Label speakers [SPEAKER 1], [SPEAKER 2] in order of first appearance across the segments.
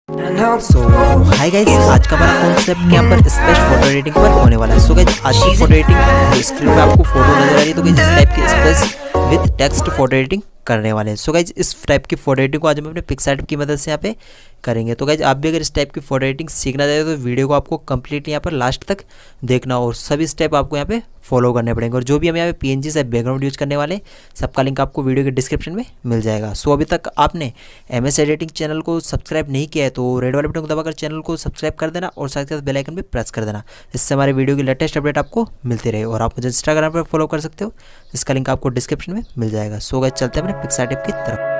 [SPEAKER 1] सो hi guys, आज का हमारा कॉन्सेप्ट यहाँ पर स्पेस फोटो एडिटिंग पर होने वाला है। सो गाइस, आज की फोटो एडिटिंग स्क्रीन पे आपको फोटो नजर आ रही है, तो गाइस इस टाइप की space with text photo editing करने वाले हैं। सो गाइस, इस टाइप की फोटो एडिटिंग को आज हम अपने पिक्सआर्ट की मदद से यहाँ पे करेंगे। तो गाइस, आप भी अगर इस टाइप की फोटो एडिटिंग सीखना चाहते हो तो वीडियो को आपको कंप्लीट यहाँ पर लास्ट तक देखना और सभी स्टेप आपको यहाँ पे फॉलो करने पड़ेंगे। और जो भी हम यहाँ पे पीएनजी से बैकग्राउंड यूज करने वाले, सबका लिंक आपको वीडियो के डिस्क्रिप्शन में मिल जाएगा। सो अभी तक आपने एमएस एडिटिंग चैनल को सब्सक्राइब नहीं किया है तो रेड वाले बटन को दबाकर चैनल को सब्सक्राइब कर देना और साथ ही साथ बेल आइकन भी प्रेस कर देना, इससे हमारे वीडियो की लेटेस्ट अपडेट आपको मिलती रहे। और आप मुझे इंस्टाग्राम पर फॉलो कर सकते हो, इसका लिंक आपको डिस्क्रिप्शन में मिल जाएगा। सो गाइस, चलते हैं अपने पिक्सआर्ट ऐप की तरफ।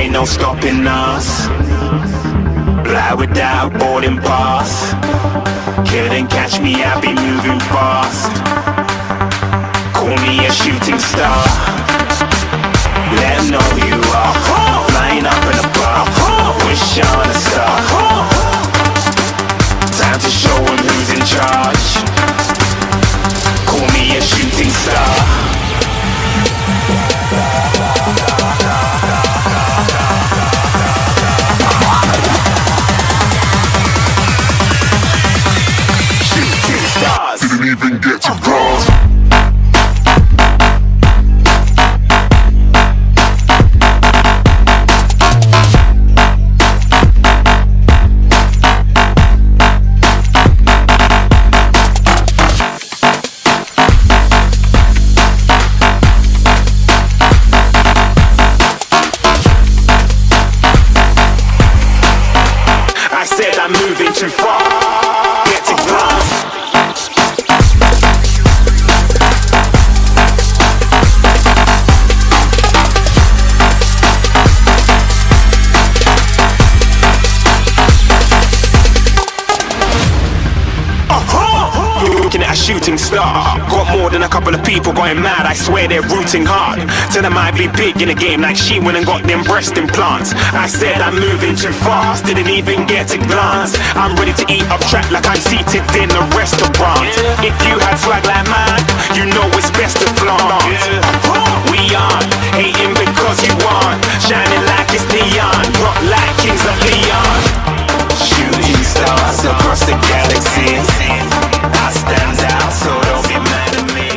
[SPEAKER 2] ain't no stopping us. Fly without boarding pass. Couldn't catch me, I be moving fast. Call me a shooting star. Let 'em know who you are. Flying up in a bar. Wish on a star. Time to show 'em who's in charge. Call me a shooting star. Shooting stars. Didn't even get to bronze. I said I'm moving too far. Get to glass. You're looking at a shooting star. Got more than a couple of people going mad. I swear they're rooting hard. Tell them I'd be big in the game like she went and got them breast implants. I said I'm moving too fast. Didn't even get to glance. I'm ready to eat up track like I'm seated in a restaurant. If you had swag like mine, you know it's best to flaunt. We aren't hating because you aren't. Shining like it's neon. Rock like kings of Leon. Shooting stars across the galaxy. I stand out, so don't be mad at me.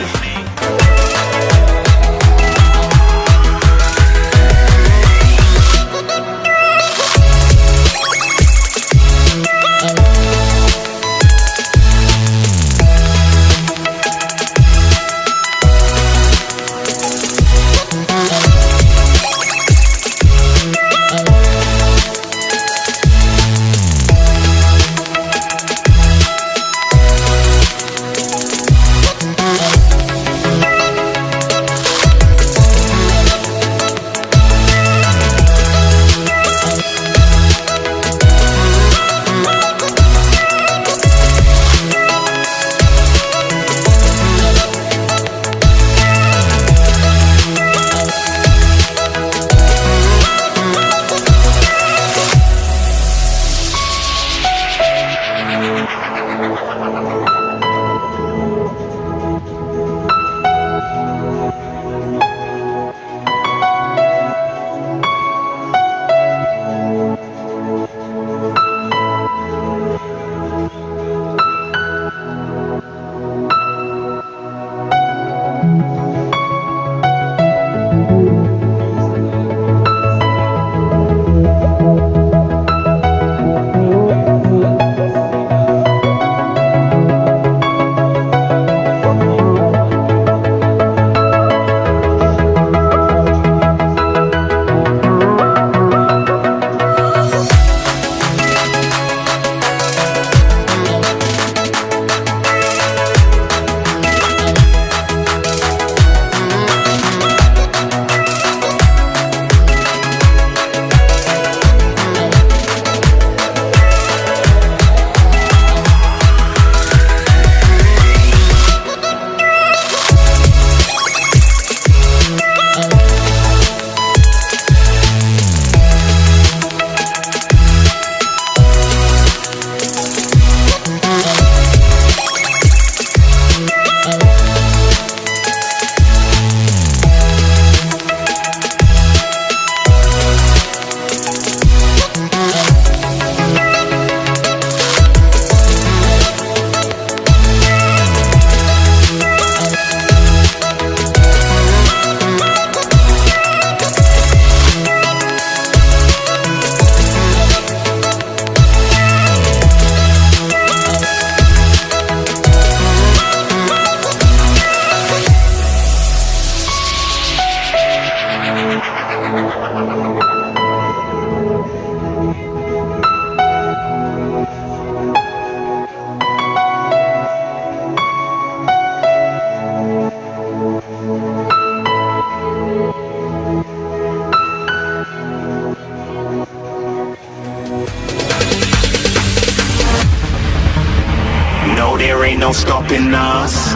[SPEAKER 2] no stopping us.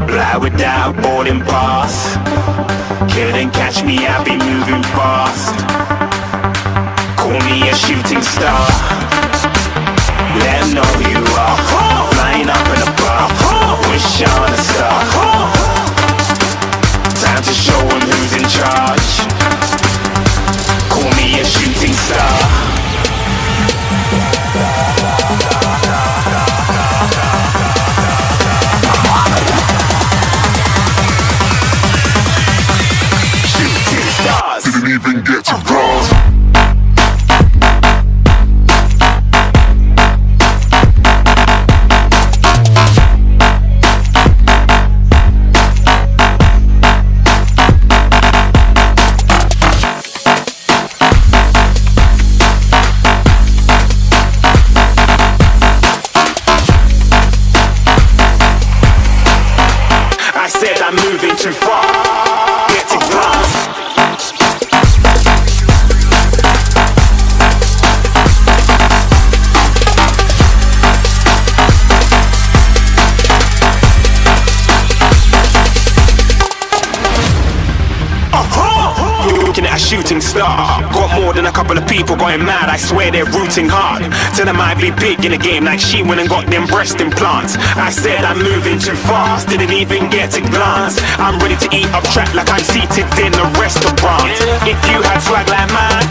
[SPEAKER 2] Fly without boarding pass. Couldn't catch me, I'll be moving fast. Call me a shooting star. Let 'em know who you are. Flying up in a bar. Wish on a star. Time to show 'em who's in charge. Call me a shooting star. Shooting stars.
[SPEAKER 3] Didn't even get to bronze.
[SPEAKER 2] I said I'm moving too far. Get to glass. Looking at a shooting star. Got more than a couple of people going mad. I swear they're rooting hard. Tell them I'd be big in the game like she went and got them breast implants. I said I'm moving too fast. Didn't even get a glance. I'm ready to eat up track like I'm seated in a restaurant. If you had swag like mine,